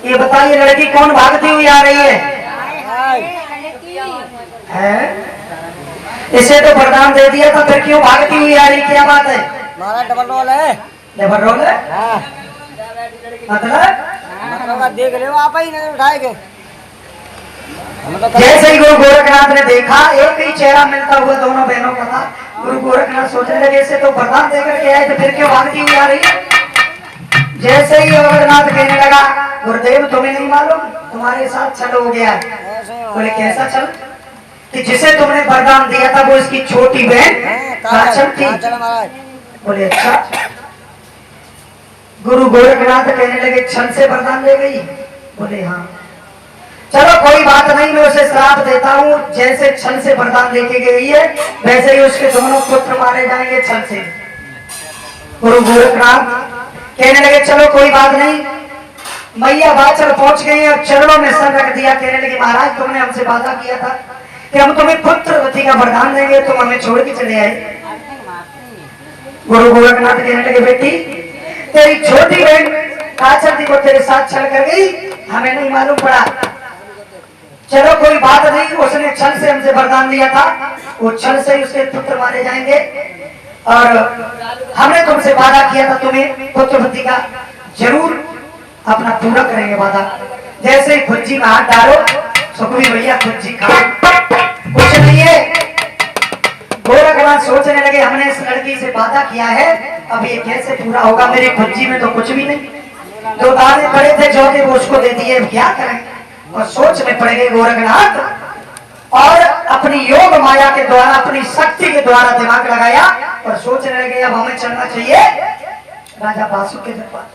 ये बताइए लड़की कौन भागती हुई आ रही है? इसे तो वरदान दे दिया था, फिर क्यों भागती हुई आ रही? क्या बात है? हमारा डबल रोल है। डबल रोल है? मतलब देख ले आप ही नजर उठाएंगे। जैसे ही गुरु गोरखनाथ ने देखा एक ही चेहरा मिलता हुआ दोनों बहनों का था, गुरु गोरखनाथ सोचने लगे इसे तो वरदान देकर के आए, तो फिर क्यों भागती हुई आ रही है? जैसे ही गोरखनाथ कहने लगा, गुरुदेव तुम्हें नहीं मालूम तुम्हारे साथ छल हो गया। बोले कैसा छल? कि जिसे तुमने वरदान दिया था वो इसकी छोटी बहन काचल थी। बोले अच्छा। गुरु गोरखनाथ कहने लगे छल से वरदान ले गई? बोले हाँ। चलो कोई बात नहीं, मैं उसे श्राप देता हूँ, जैसे छल से वरदान लेके गई है वैसे ही उसके दोनों पुत्र मारे जाएंगे छल से। गुरु गोरखनाथ कहने लगे चलो कोई बात नहीं। मैया बाचल पहुंच गई और चरणों में सर रख दिया। कहने लगे महाराज तुमने हमसे वादा किया था कि हम तुम्हें पुत्रवती का वरदान देंगे, तुम हमें छोड़ के चले आए। गुरु गोरखनाथ कहने लगे बेटी तेरी छोटी बहन काचल थी, वो तेरे साथ छल कर गई, हमें नहीं मालूम पड़ा। चलो कोई बात नहीं, उसने छल से हमसे वरदान दिया था, वो छल से ही उसके पुत्र मारे जाएंगे और हमने तुमसे वादा किया था तुम्हें पुत्रवती का जरूर अपना पूरा करेंगे वादा। जैसे ही खुज्जी में हाथ डालो सुखवी भैया खुज्जी खा कुछ नहीं है। गोरखनाथ सोचने लगे हमने इस लड़की से वादा किया है, अब ये कैसे पूरा होगा? मेरी खुज्जी में तो कुछ भी नहीं। दो दाने पड़े थे जो कि वो उसको दे दिए, क्या करें? और सोच में पड़ गए गोरखनाथ और अपनी योग माया के द्वारा अपनी शक्ति के द्वारा दिमाग लगाया और सोचने लगे अब हमें चलना चाहिए राजा बासु के दरबार।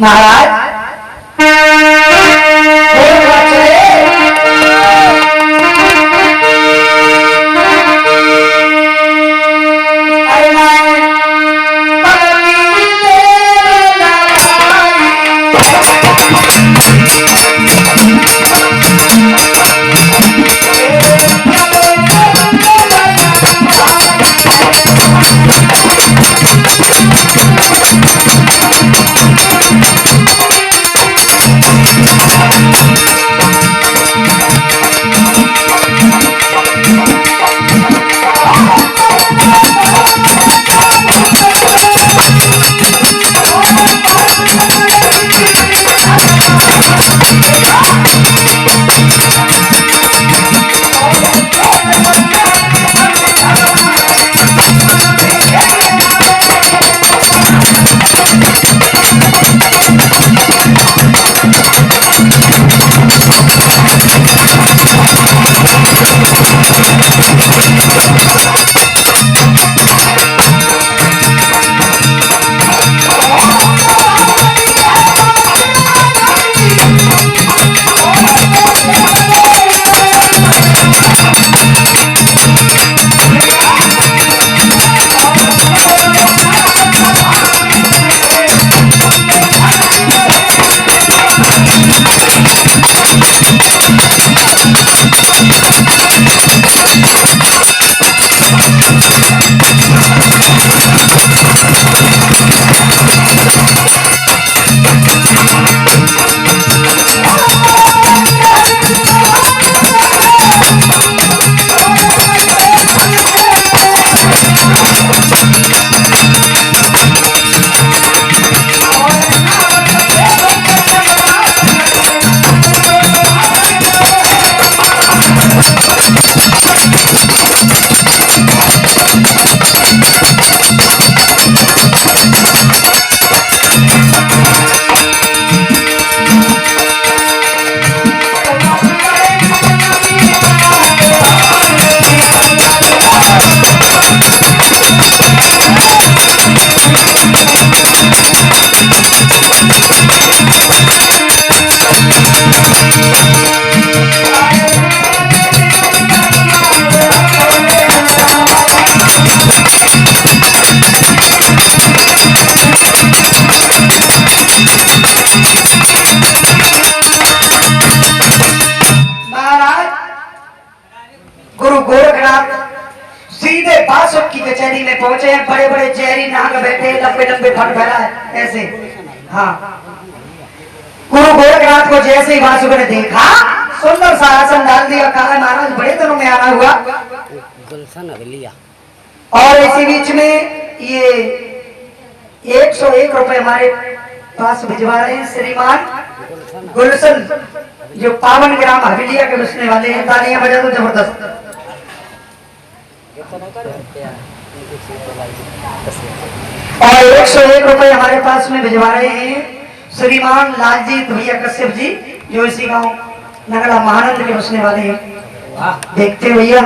महाराज में पहुंचे, बड़े बड़े जहरी नाग बैठे, लंबे लंबे फन फैलाए ऐसे। हाँ, गुरु गोरखनाथ को जैसे ही वासुदेव ने देखा, सुंदर सा आसन डाल दिया, कहा महाराज बड़े दिनों में आना हुआ। और इसी बीच में ये 101 रुपए हमारे पास भिजवा रहे हैं श्रीमान गुलशन, जो पावन ग्राम हवेलिया के बसने वाले हैं। तालियां बजा दो जबरदस्त। और 101 रुपए हमारे पास में भिजवा रहे हैं श्रीमान लालजीत भैया कश्यप जी, जो इसी गांव नगड़ा महानंद के बसने वाले हैं। देखते भैया,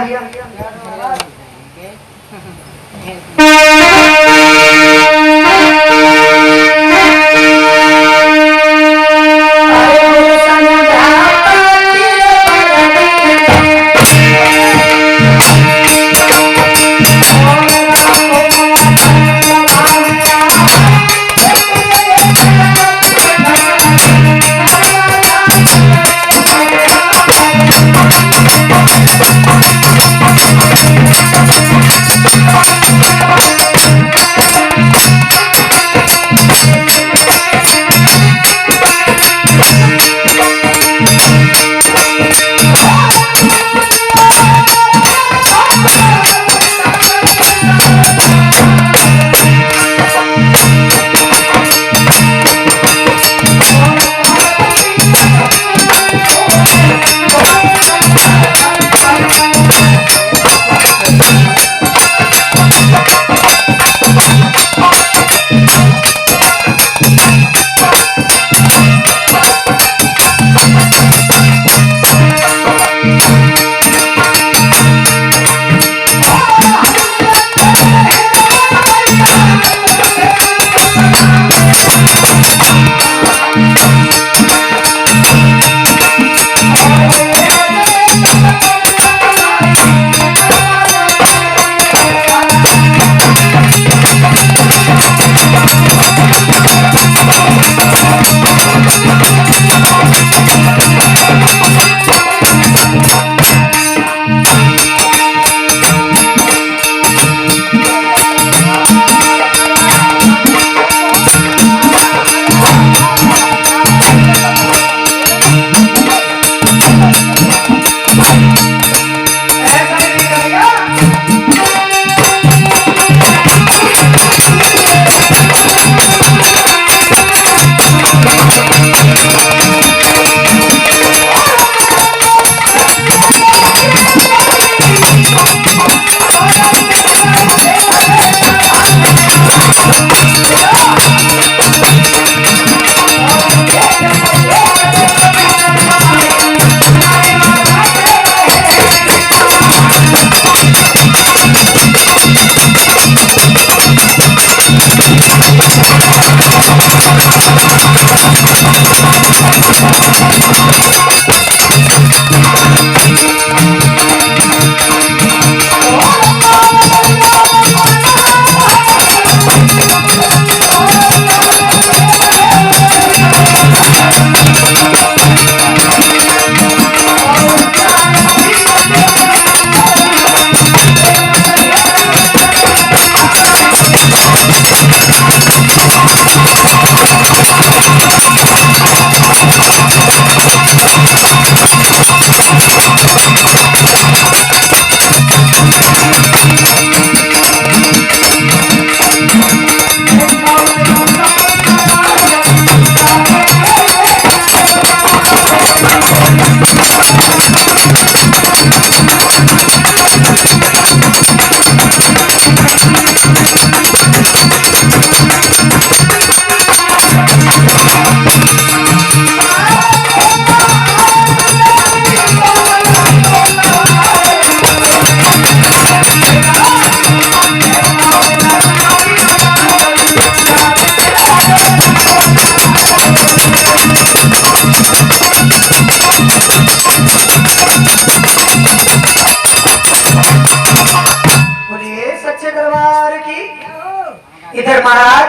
इधर महाराज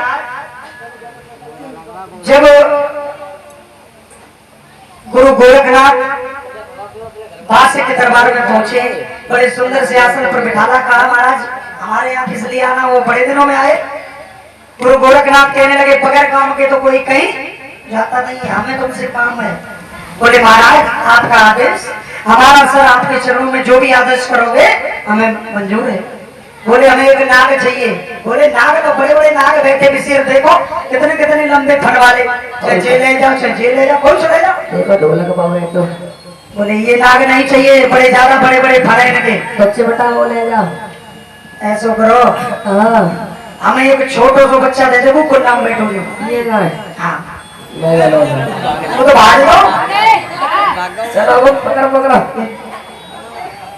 जब गुरु गोरखनाथ बादशाह के दरबार में पहुंचे, बड़े सुंदर से आसन पर बिठाला, कहा महाराज हमारे यहाँ किस लिए आना, वो बड़े दिनों में आए। गुरु गोरखनाथ कहने लगे बगैर काम के तो कोई कहीं जाता नहीं है, हमें तुमसे काम है। बोले महाराज आपका आदेश, हमारा सर आपके चरणों में जो भी आदेश करोगे हमें मंजूर है। बोले हमें एक नाग चाहिए। बोले नाग तो बड़े बड़े नाग बैठे विशेर देखो कितने कितने लंबे फन वाले, चाहे ले जाओ चाहे ले जाओ, कोई चले जाओ। देखो ढोलक पावे तो बोले ये नाग नहीं चाहिए, बड़े ज्यादा बड़े बड़े फन है इनके। बच्चे बता वो ले जाओ। ऐसा करो हाँ हमें एक छोटो सा बच्चा दे दो, कुल नाम बैठो जो। ये ना हाँ ले लो वो तो भाग दो, चलो वो पकड़ो पकड़ो।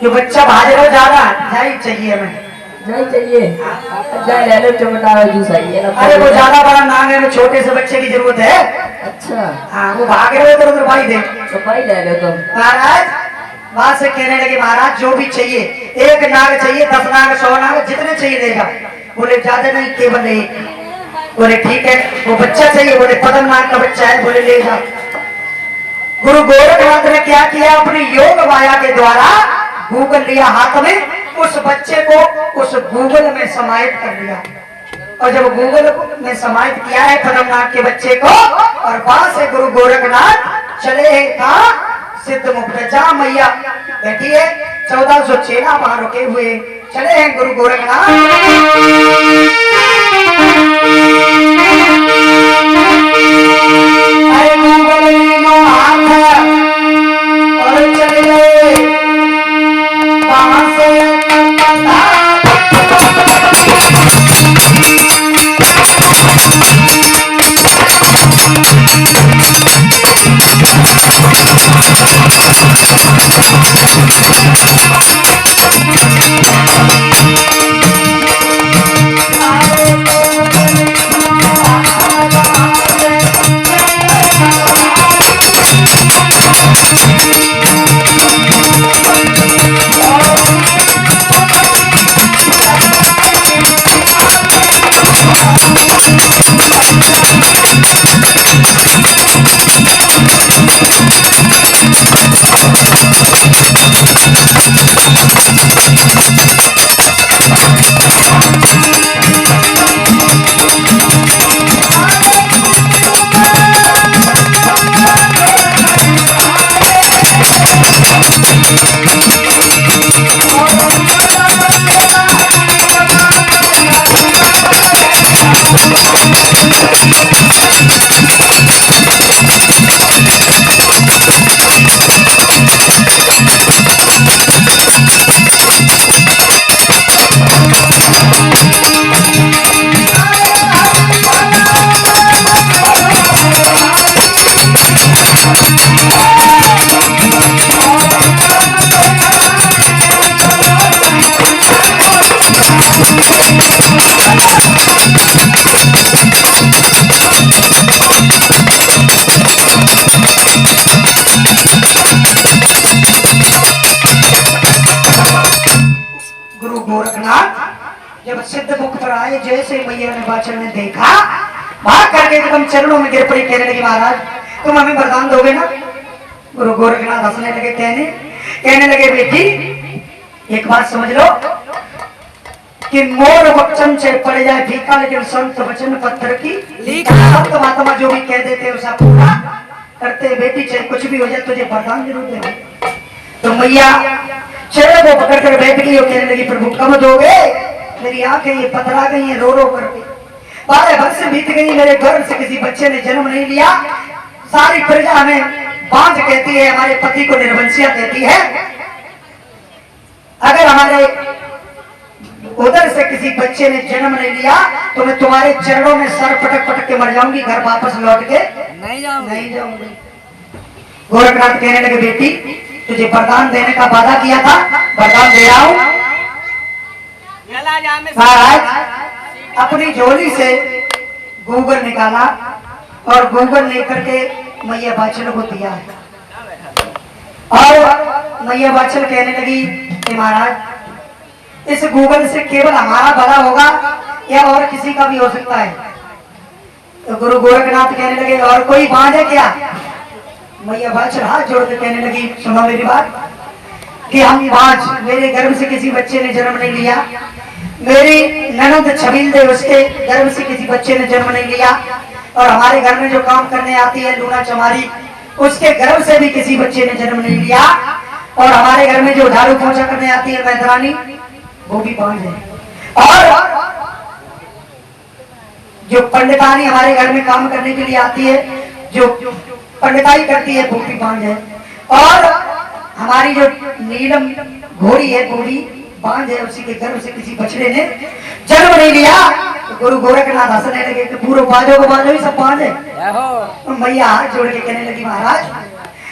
जो बच्चा भाग रहा ज्यादा जाई चाहिए हमें, जाई चाहिए जाए ले लो चमटा जूस आई ना। अरे वो ज्यादा बड़ा नाग है, छोटे से बच्चे की जरूरत है। अच्छा हाँ वो भाग रहे उधर उधर भाई दे। तो भाई ले लो तुम। महाराज वहां से कहने लगे महाराज जो भी चाहिए, एक नाग चाहिए, 10 नाग 100 नाग जितने चाहिए देगा। बोले ज्यादा नहीं केवल एक। बोले ठीक है। वो बच्चा चाहिए, बोले पदम नाग का बच्चा है, बोले ले जाओ। गुरु गोरखनाथ ने क्या किया, अपनी योग माया के द्वारा गूगल लिया हाथ में, उस बच्चे को उस गूगल में समाहित कर लिया। और जब गूगल में समाहित किया है पदमनाथ के बच्चे को, और वहां से गुरु गोरखनाथ चले हैं कहा सिद्ध मुक्त जा मैया बैठी है, 1400 चेला वहां रुके हुए चले हैं गुरु गोरखनाथ। अरे गूगल लीनो हाथ और चले गए वहां से। जब सिद्ध मुख पर आए, जैसे मैया ने बाचन ने देखा, भाग करके एकदम चरणों में गिर पड़ी, कहने लगी महाराज तुम हमें वरदान दोगे ना। गुरु गोरखनाथ हंसने लगे, कहने लगे बेटी एक बात समझ लो कि मोर वचन से पड़ जाए फीका, लेकिन संत वचन पत्थर की संत महात्मा जो भी कह देते उसका पूरा करते। बेटी चाहे कुछ भी हो जाए तुझे वरदान जरूर देंगे। तो मैया चेहरे को पकड़ कर बैठ गई और कहने लगी प्रभु कब दोगे, मेरी आंखें ये पतरा गई हैं रो रो करके, 12 वर्ष बीत गई, मेरे गर्भ से किसी बच्चे ने जन्म नहीं लिया, सारी प्रजा हमें बांझ कहती है, हमारे पति को निर्वंशिया कहती है। अगर हमारे उधर से किसी बच्चे ने जन्म नहीं लिया तो मैं तुम्हारे चरणों में सर पटक पटक के मर जाऊंगी, घर वापस लौट के नहीं जाऊंगी। गोरखनाथ कहने लगे बेटी तुझे वरदान देने का वादा किया था, वरदान दे रहा हूं। महाराज अपनी झोली से गूगल निकाला और गूगल लेकर के मैया बाचल को दिया, और मैया बाचल कहने लगी कि महाराज इस गूगल से केवल हमारा भला होगा या और किसी का भी हो सकता है। तो गुरु गोरखनाथ कहने लगे और कोई बांझ है क्या। मैया बाचल हाथ जोड़ के कहने लगी सुनो मेरी बात कि हम बांझ, मेरे गर्भ से किसी बच्चे ने जन्म नहीं लिया, मेरी ननद छबील दे उसके गर्भ से किसी बच्चे ने जन्म नहीं लिया, और हमारे घर में जो काम करने आती है लूना चमारी, उसके गर्भ से भी किसी बच्चे ने जन्म नहीं लिया, और हमारे घर में जो झाड़ू पोछा करने आती है मैत्रानी, वो भी बांझ है, और जो पंडितानी हमारे घर में काम करने के लिए आती है, जो पंडिताई करती है, वो भी बांझ है, और हमारी जो नीलम घोड़ी है वो भी बांझ है, उसी के गर्भ से किसी बछड़े ने जन्म नहीं लिया। तो गुरु गोरखनाथ हंसने लगे कि पूरे बाजो को बाजो ही सब बांझ है। तो मैया हाथ जोड़ के कहने लगी, महाराज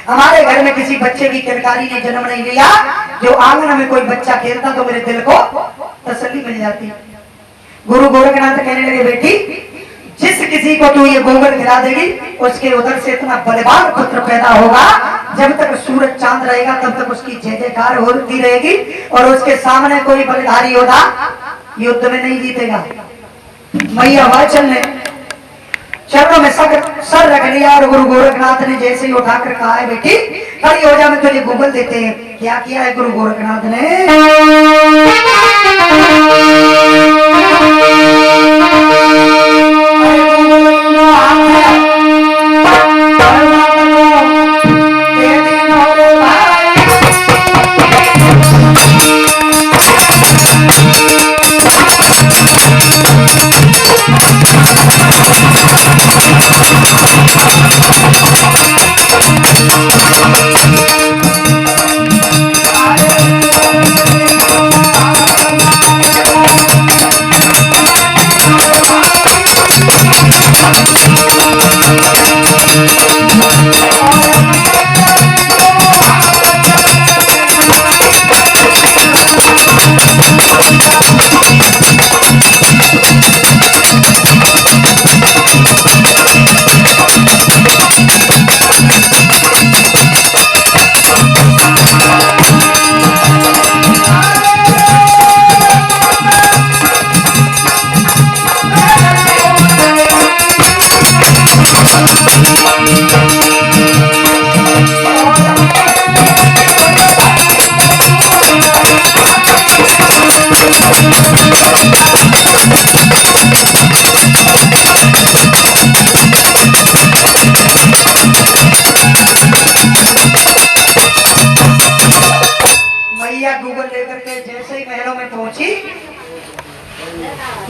हमारे घर में किसी बच्चे की किलकारी ने जन्म नहीं लिया, जो आंगन में कोई बच्चा खेलता तो मेरे दिल को तसल्ली मिल जाती। गुरु गोरखनाथ कहने लगे, बेटी जिस किसी को तू ये गोबर खिला देगी, उसके उधर से इतना बलवान पुत्र पैदा होगा, जब तक सूरज चांद रहेगा तब तक उसकी जय जयकार होती रहेगी, और उसके सामने कोई बलधारी योद्धा युद्ध में नहीं जीतेगा। मैया वह चलने चरणों में सर रख लिया, और गुरु गोरखनाथ ने जैसे ही उठाकर कहा है, बेटी खड़ी हो जा, मैं तुझे गूगल देते हैं। क्या किया है गुरु गोरखनाथ ने?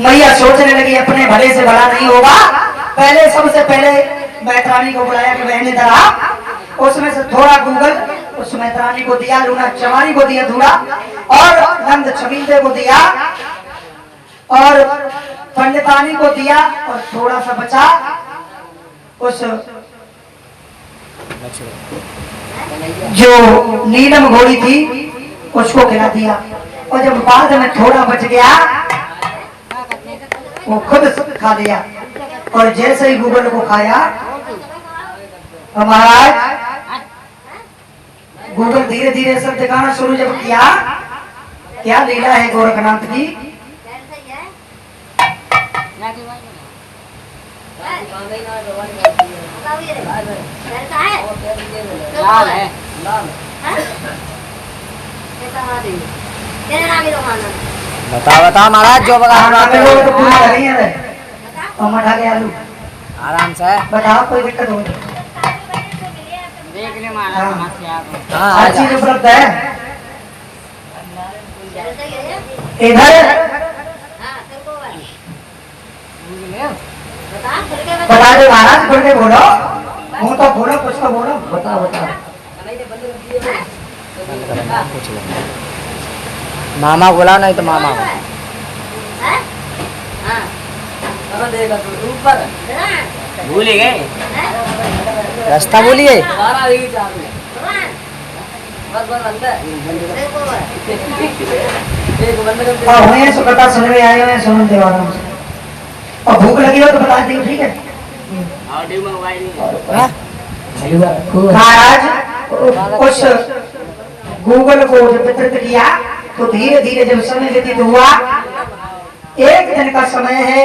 मैया सोचने लगी अपने भले से भला नहीं होगा। पहले सबसे पहले मैत्रानी को बुलाया कि बहने दरा, उसमें से थोड़ा गूगल उस मैत्रानी को दिया, लूना चमारी को दिया थोड़ा, और नंद छबील को दिया, और पंडितानी को दिया, और थोड़ा सा बचा उस जो नीलम घोड़ी थी उसको खिला दिया। और जब बाद में थोड़ा बच गया वो खुद खा लिया, और जैसे ही गूगल को खाया तो महाराज गूगल धीरे धीरे सब दिखाना शुरू जब किया। क्या लीला है गोरखनाथ की। बता बता महाराज जो बता मठा के आलू आराम से बताओ, कोई दिक्कत हो देख ले महाराज। हर चीज उपलब्ध है इधर। बता दो महाराज, खुल के बोलो, मुँह तो बोलो, कुछ तो बोलो, बताओ बताओ। मामा बोला नहीं तो मामा भूल गए, रास्ता भूलिए। सुकता सुन में आए हुए सुन देवारा, और भूख लगी हो तो बता दी, ठीक है महाराज। उस गूगल को जब वितरित किया तो धीरे धीरे जब समय व्यतीत हुआ, एक दिन का समय है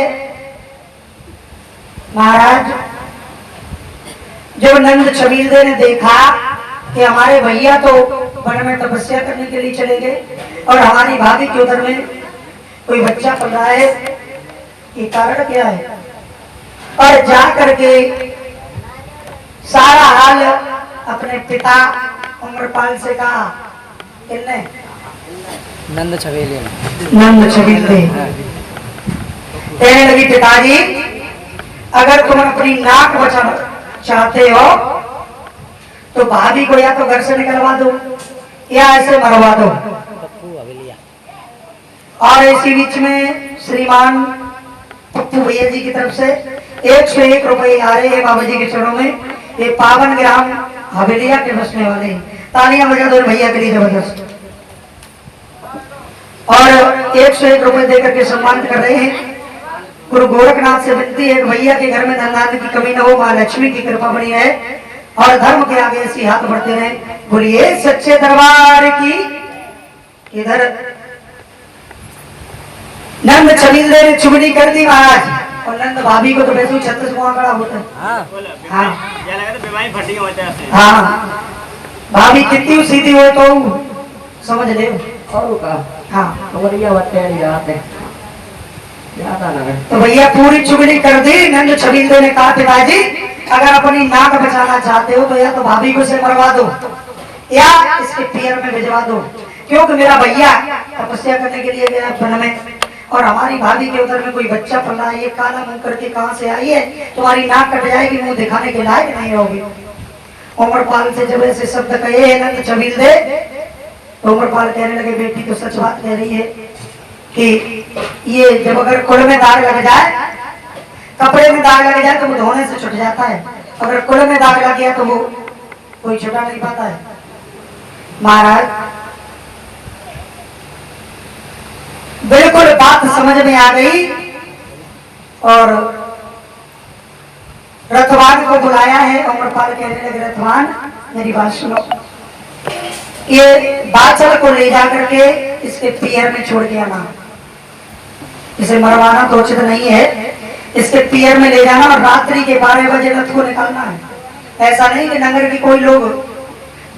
महाराज, जब नंद छबील ने देखा कि हमारे भैया तो वन में तपस्या करने के लिए चले गए, और हमारी भाभी के उधर में कोई बच्चा पल रहा है, ये कारण क्या है? और जा करके सारा हाल अपने पिता उम्रपाल से कहा। किसने? नंद छबीले नंद छबीले। कहने लगी पिताजी, अगर तुम अपनी नाक बचाना चाहते हो तो भाभी को या तो घर से निकलवा दो या ऐसे मरवा दो। और इसी बीच में श्रीमान पप्पू भैया जी की तरफ से 101 रुपए आ रहे हैं बाबा जी के चरणों में। ये पावन ग्राम हवेलिया के बसने वाले हैं। तालियां बजा दो भैया के लिए जबरदस्त। और 101 रुपए देकर के सम्मान कर रहे हैं। गुरु गोरखनाथ से विनती है भैया के घर में धनधान्य की कमी न हो, मां लक्ष्मी की कृपा बनी रहे और धर्म के आगे ऐसी हाथ बढ़ते रहे। बोलिए सच्चे दरबार की। इधर नंद छबीले ने चुगली कर दी महाराज, और नंद भाभी को तो वैसे 36 कुआं खड़ा होता है। हाँ हाँ, भाभी कितनी सीधी हो तो समझ ले। और का हाँ बढ़िया बच्चे जाते ज्यादा लगे तो भैया पूरी चुगली कर दी। नंद छबीले ने कहा पिताजी, अगर अपनी नाक बचाना चाहते हो तो या तो भाभी को से मरवा दो या इसके पैर में भिजवा दो, क्योंकि मेरा भैया तपस्या करने के लिए गया वन में और हमारी भाभी के उधर में कोई बच्चा पल रहा है। ये काला मुंह करके कहाँ से आई है? तुम्हारी नाक कट जाएगी, मुंह दिखाने के लायक नहीं होगी। उमरपाल से जब ऐसे शब्द कहे हैं नंद छबीले, तो उमरपाल कहने लगे बेटी तो सच बात कह रही है कि ये जब अगर कुल में दाग लग जाए, कपड़े में दाग लग जाए तो वो धोने से छुट जाता है, अगर कुल में दाग लग गया तो वो कोई छुटा नहीं पाता है। महाराज बिल्कुल बात समझ में आ गई और रथवान को बुलाया है। उमरपाल कहने लगे रथवान मेरी बात सुनो, ये बाचल को ले जाकर के इसके पैर में छोड़ के आना। इसे मरवाना तो उचित नहीं है, इसके पैर में ले जाना और रात्रि के 12 बजे रथ को निकालना है। ऐसा नहीं कि नगर की कोई लोग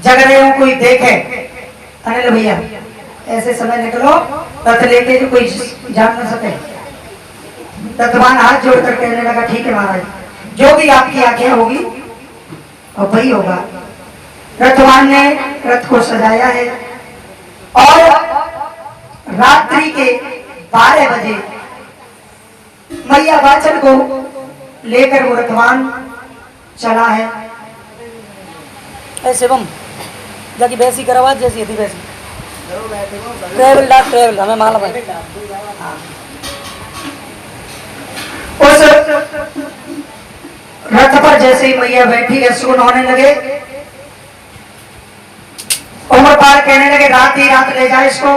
जग रहे हो कोई देखे। अनिल भैया ऐसे समय निकलो रथ लेके जो कोई जान न सके। रथवान हाथ जोड़कर कहने लगा ठीक है महाराज, जो भी आपकी आज्ञा होगी और वही होगा। रथवान ने रथ को सजाया है और रात्रि के 12 बजे मैया बाचल को लेकर वो रथवान चला है। ऐसे बम जाकी वैसी करवाज जैसी थी वैसी ट्रेवल हमें मालूम है। उस रथ पर जैसे ही मैया बैठी अश्रुन होने लगे, उमरपाल कहने लगे रात ही रात ले जाए इसको।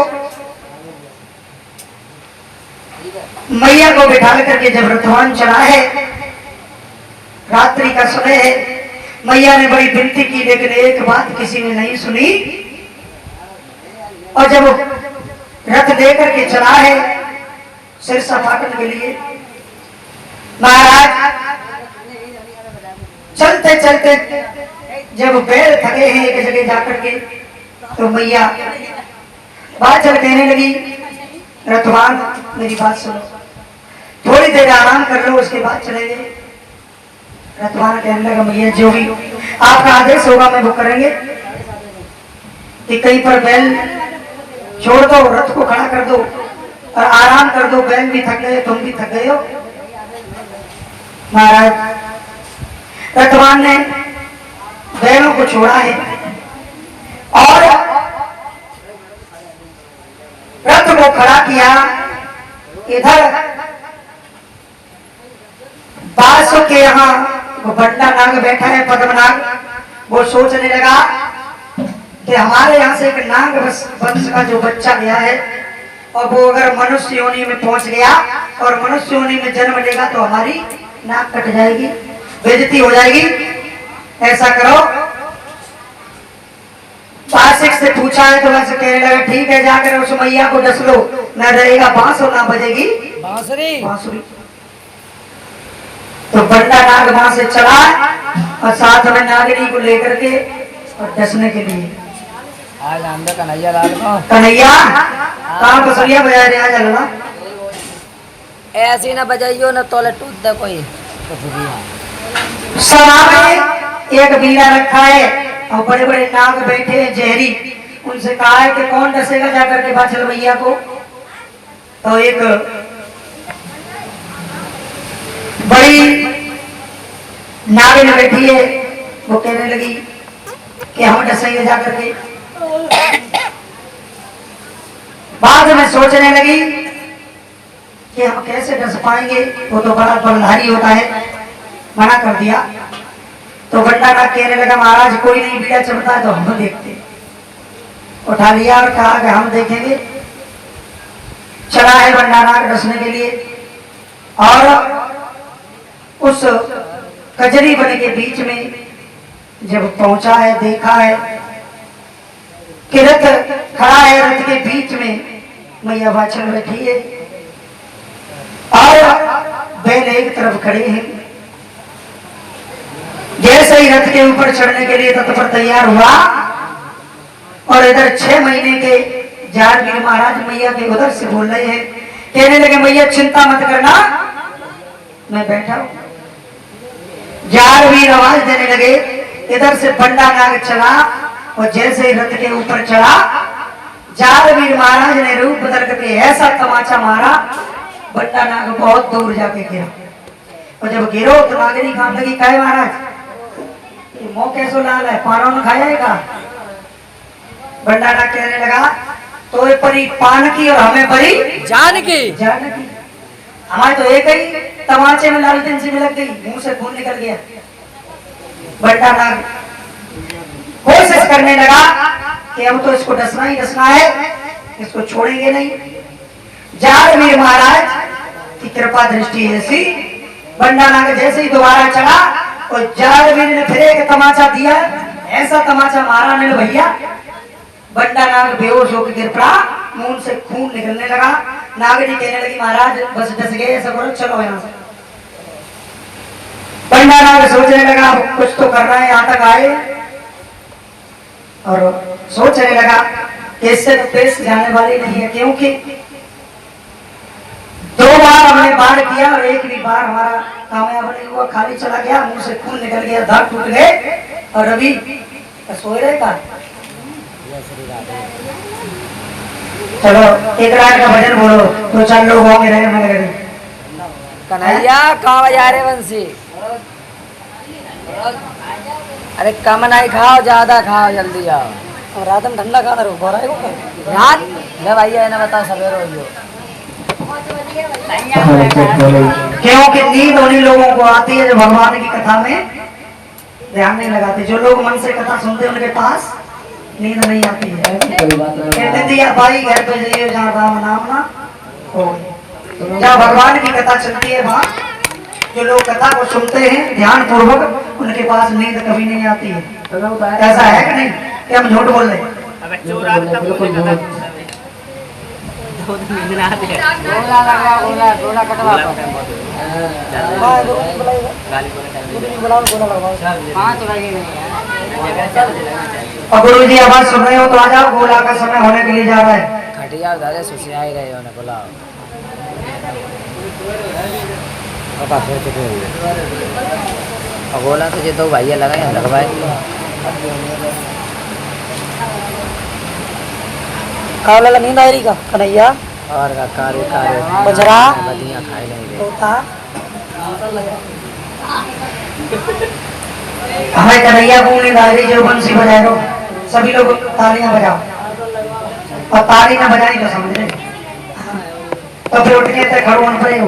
मैया को बिठा करके जब रथवान चला है, रात्रि का समय है, मैया ने बड़ी विनती की लेकिन एक बात किसी ने नहीं सुनी। और जब रथ लेकर के चला है सिरसा फाटन के लिए, महाराज चलते चलते जब बैल थके हैं एक जगह जाकर के, तो मैया बाचल कहने लगी रथवान मेरी बात सुनो, थोड़ी देर आराम कर लो उसके बाद चलेंगे। रथवान कहने लगा मैया जो भी आपका आदेश होगा मैं वो करेंगे। कि कहीं पर बैल छोड़ दो, रथ को खड़ा कर दो और आराम कर दो, बैल भी थक गए तुम भी थक गए हो। महाराज रथवान ने बैलों को छोड़ा है और रथ को खड़ा किया। इधर बासु के यहाँ वो बंडा नाग बैठा है पद्मनाग, वो सोचने लगा कि हमारे यहाँ से एक नाग वंश का जो बच्चा गया है और वो अगर मनुष्य योनि में पहुंच गया और मनुष्य योनि में जन्म लेगा तो हमारी नाक कट जाएगी, बेइज्जती हो जाएगी। ऐसा करो, बासिक से पूछा है तो वैसे कहने लगा ठीक है जाकर उस मैया को डस लो, न रहेगा बांस और ना बजेगी बांसुरी। तो बंडा नाग वहां से चला और साथ में नागिनी को लेकर के और डसने के लिए आज अंदर कन्हैया लाल को कन्हैया कहाँ बसरिया बजा रहे आज लगा ऐसी ना बजाइयो ना तोले टूट दे कोई तो सभा में एक बीड़ा रखा है और बड़े बड़े नाग बैठे हैं जहरी। उनसे कहा है कि कौन डसेगा जाकर के बाछल भैया को। तो एक बड़ी नागिन बैठी है, वो कहने लगी कि हम डसेंगे जाकर के। बाद में सोचने लगी कि हम कैसे डस पाएंगे, वो तो बड़ा बलधारी होता है। मना कर दिया। तो बंडा नाग कहने लगा महाराज कोई नहीं बीड़ा चमता है तो हम देखते। उठा लिया और कहा कि हम देखेंगे। चला है बंडा नाग डसने के लिए और उस कजरी बन के बीच में जब पहुंचा है, देखा है कि रथ खड़ा है, रथ के बीच में मैया बाछल बैठी है और बैल एक तरफ खड़े हैं। जैसे ही रथ के ऊपर चढ़ने के लिए तत्पर तैयार हुआ और इधर 6 महीने के जारवीर महाराज मैया के उधर से बोल रहे हैं, कहने लगे मैया चिंता मत करना, मैं बैठा हूं। जारवीर आवाज देने लगे। इधर से बंडा नाग चला और जैसे ही रथ के ऊपर चढ़ा, जारवीर महाराज ने रूप बदल करके ऐसा तमाचा मारा, बंडा नाग बहुत दूर जाके गिरा। और जब गिरो तो नागिनी काम लगी, कहे महाराज मुंह कैसो लाल है, पानों ने खाया है का? बंडा नाग कहने लगा तो ये परी पान की और हमें परी जान की। हमारे तो एक ही तमाचे में लालटेन से लग गई, मुंह से खून निकल गया। बंडा नाग कोशिश करने लगा कि अब तो इसको डसना ही डसना है, इसको छोड़ेंगे नहीं। जारवीर महाराज की कृपा दृष्टि ऐसी, बंडा नाग जैसे ही दोबारा चला और जारवीर ने फिर एक तमाचा दिया, ऐसा तमाचा मारा नील भैया, बंडा नाग बेहोश होकर गिर पड़ा, मुंह से खून निकलने लगा। नागिनी कहने लगी महाराज बस डस गए, ऐसा करो चलो यहाँ से। बंडा नाग सोचने लगा कुछ तो करना है, यहाँ तक आए और सोचने लगा कि इससे तो पेश जाने वाली नहीं है, क्योंकि 2 बार हमने बाढ़ किया और एक भी बार हमारा कामयाब नहीं हुआ, खाली चला गया, मुंह से खून निकल गया, दांत टूट गए और अभी सोए रहेगा। चलो एक रात का भजन बोलो, 2-4 लोग होंगे रहे मगर कन्हैया कहाँ बजा रहे बंसी? अरे कम नहीं खाओ, ज्यादा खाओ, जल्दी आओ। और रात में ठंडा खाना रो रात ले भैया, इन्हें बताओ सवेरे हो। क्योंकि नींद उन्हीं लोगों को आती है जो भगवान की कथा में ध्यान नहीं लगाते। जो लोग मन से कथा सुनते हैं उनके पास नींद नहीं आती है। कहते दिया भाई घर पे जाइए जहाँ राम नाम ना हो, जहाँ भगवान की कथा चलती है वहाँ जो लोग कथा को सुनते हैं ध्यान पूर्वक, उनके पास नींद कभी नहीं आती है। ऐसा है कि नहीं कि हम झूठ बोल रहे हैं? और गुरु जी आवाज सुन रहे हो तो आ जाओ, गोला का समय होने के लिए जा रहा है। खटिया दादा सुसे आ ही रहे हो ना, बुलाओ गोला तो ये 2 भैया लगाए लगवाए काला नींद आ रही का कन्हैया और का कारे बजरा बदियां खाए नहीं तोता। हमें कन्हैया को नींद आ रही, जो बंसी बजाए रो, सभी लोग तालियां बजाओ, और ताली ना बजाई तो समझ रहे तो फिर उठ के खड़ो होने पड़े हो।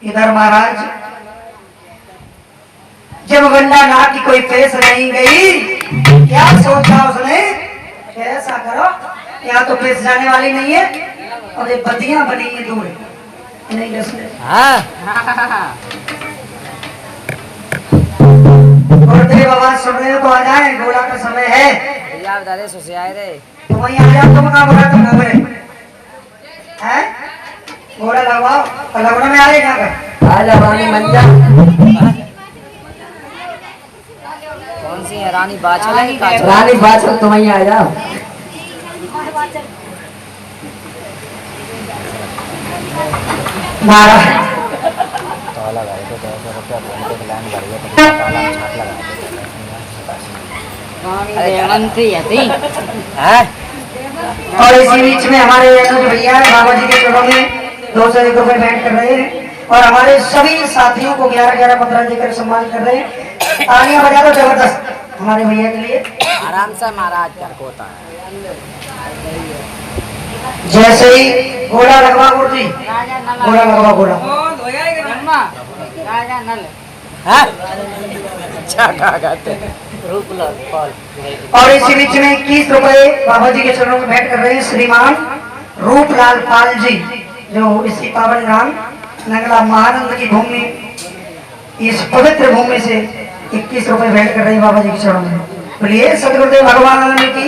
इधर महाराज जब गंडा नाक की कोई पेश नहीं गई, क्या सोचा उसने, ऐसा करो यहाँ तो पेश जाने वाली नहीं है और ये बत्तियां बनी है दूर नहीं उसने। और तेरे आवाज सुन रहे हो तो आ जाए, गोला का समय है। तो वहीं आ जाओ, तुम कहाँ बोला तुम घूम रहे हैं, घोड़ा लगवाओ और लगवाने में आ रहे यहाँ पर आ जा रानी मंजा। कौन सी है रानी बाछल है कि काछल? रानी बाछल तुम वहीं आ जाओ। और इसी बीच में हमारे अनुज भैया बाबा जी के चरणों में 201 रुपए भेंट कर रहे हैं और हमारे सभी साथियों को 11-11 15 देकर सम्मान कर रहे हैं। तालियां बजा दो जबरदस्त हमारे भैया के लिए। आराम से महाराज कर होता है। जैसे ही घोड़ा लगवा गुरु जी, घोड़ा लगवा घोड़ा। अच्छा कहा कहते हैं। और इसी बीच में 21 रुपए बाबा जी के चरणों में भेंट कर रहे हैं श्रीमान रूपलाल पाल जी, जो इसी पावन ग्राम नगला महानंद की भूमि, इस पवित्र भूमि से 21 रुपए भेंट कर रहे हैं बाबा जी के चरणों में। बोलिए सदगुरुदेव भगवान की।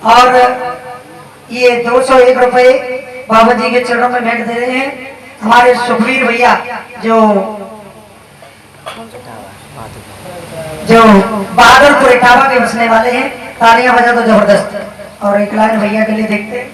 और ये 201 रुपए बाबा जी के चरणों में भेंट दे रहे हैं हमारे सुखवीर भैया, जो बहादुरपुर इटावा के बसने वाले हैं। तालियां बजा दो जबरदस्त। और एक लाइन भैया के लिए देखते हैं।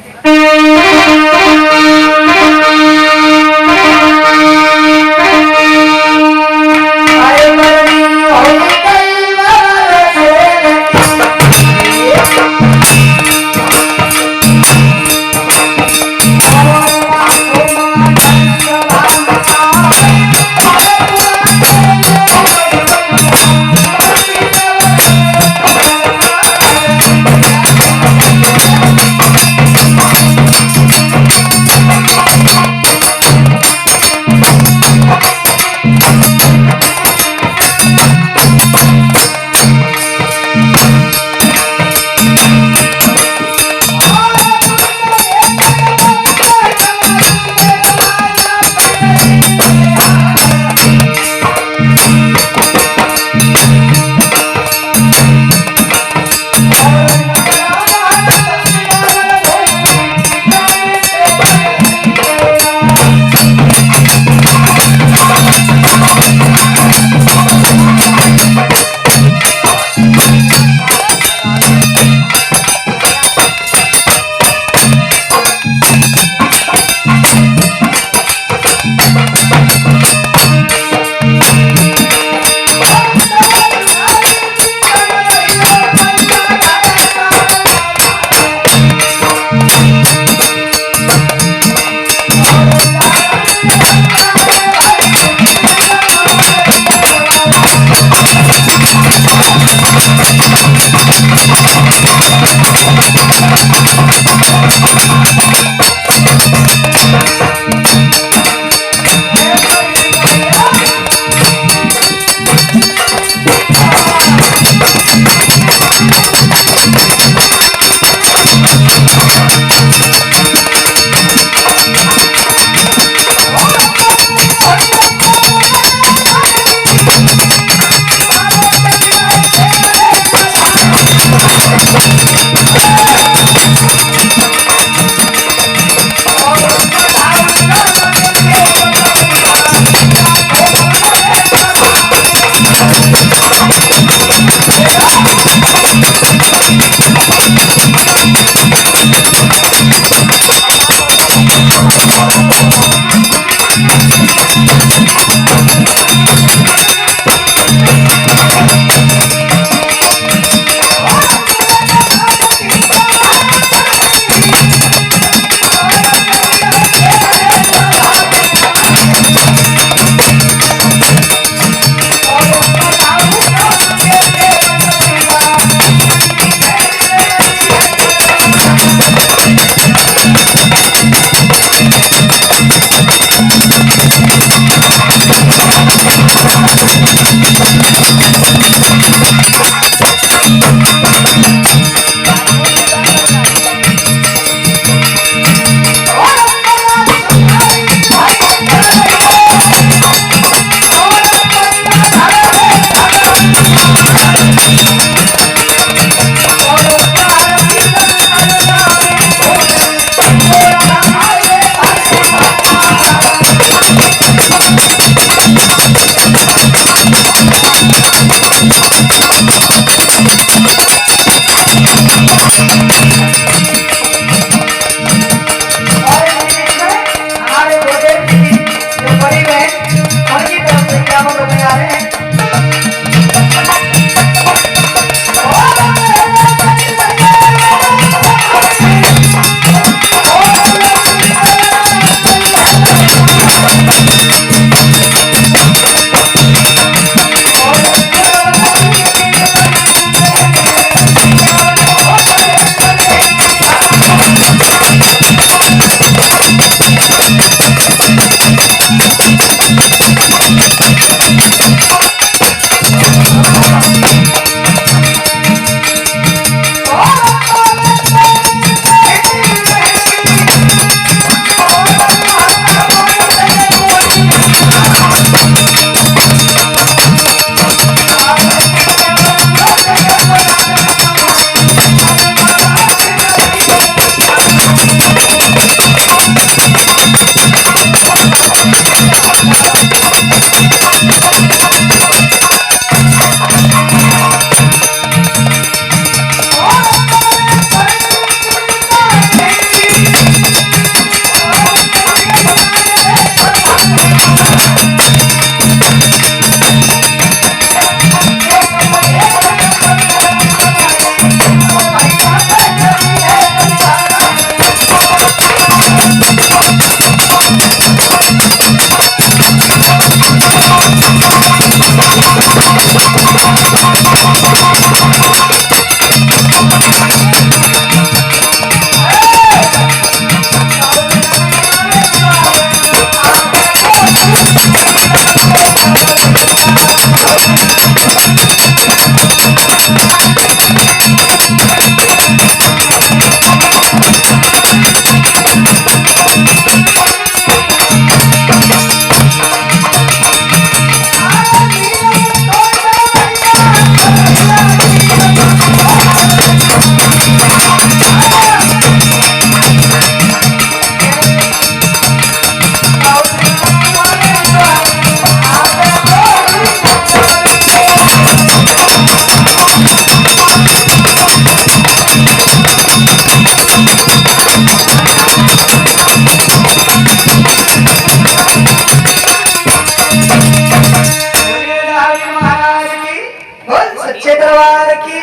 सच्चे दरबार की।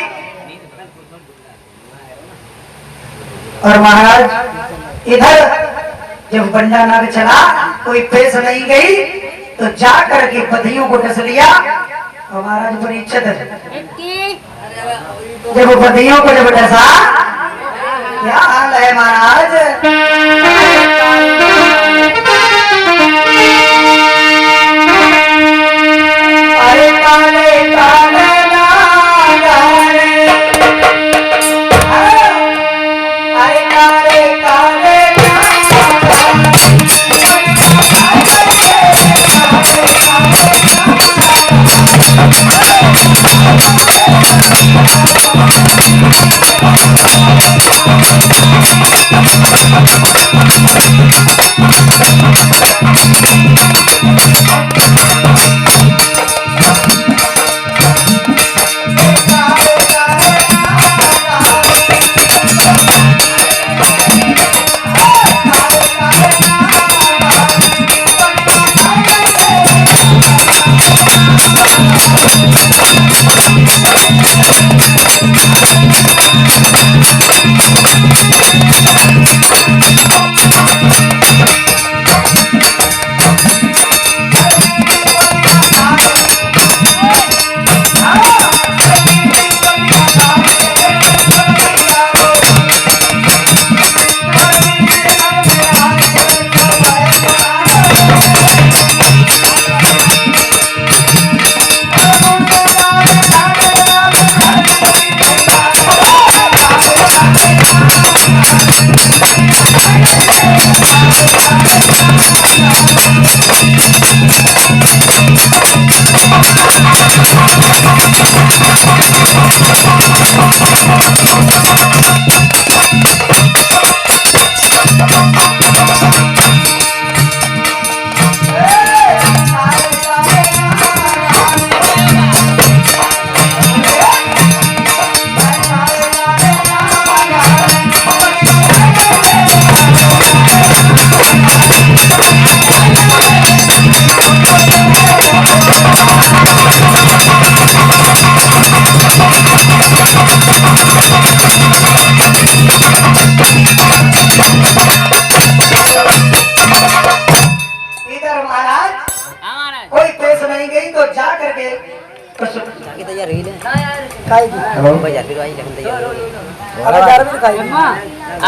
और महाराज इधर जब बंडा नाग चला, कोई पेश नहीं गई तो जा करके बधियों को डस लिया। और महाराज बड़ी इज्जत है, जब बधियों को जब डसा, क्या हाल है महाराज? अरे काले काले अरे काले काले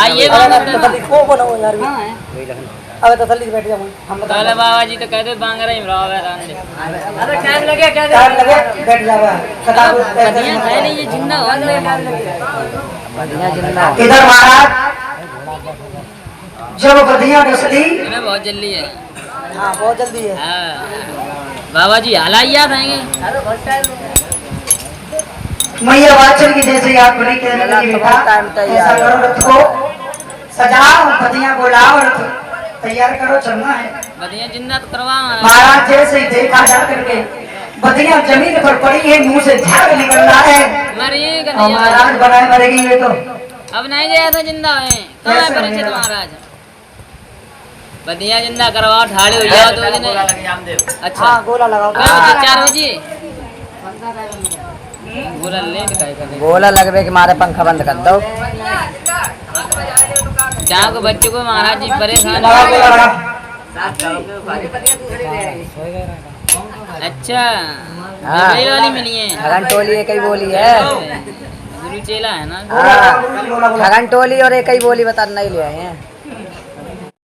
आइए अबे तसल्ली से बैठ जा हम काले बाबा जी तो कहते बांगरा ही रहा है। अरे टाइम लगे क्या टाइम लगे बैठ जावा खताब बदिया है नहीं ये जिंदा हो गए बदिया जिंदा इधर महाराज जब बदिया डसली इन्हें बहुत जल्दी है। हां बहुत जल्दी है। हां बाबा जी हलाइया देंगे मैया वाचन की जैसे आप बड़ी कहने लगी बेटा ऐसा करो रथ को सजाओ बदिया को लाओ रथ तैयार करो चलना है। बदिया जिंदा तो करवा महाराज जैसे ही देखा जा करके बदिया जमीन पर पड़ी है, मुंह से झाग निकल रहा है। मरिएगा और महाराज बनाए मरेगी ये तो अब नहीं गया था जिंदा है कब है परिचित महाराज बदिया जिंदा करवाओ ठाड़े हो जाओ दो दिन। अच्छा हाँ गोला लगाओ 4 बजे गोला लेट काहे कर गोला लगवे के मारे पंखा बंद कर दो जहाँ को बच्चों को महाराज जी परेशान। अच्छा वही वाली मिली है खगन टोली एक ही बोली है गुरु चेला है ना खगन टोली और एक ही बोली बता नहीं ले आए हैं।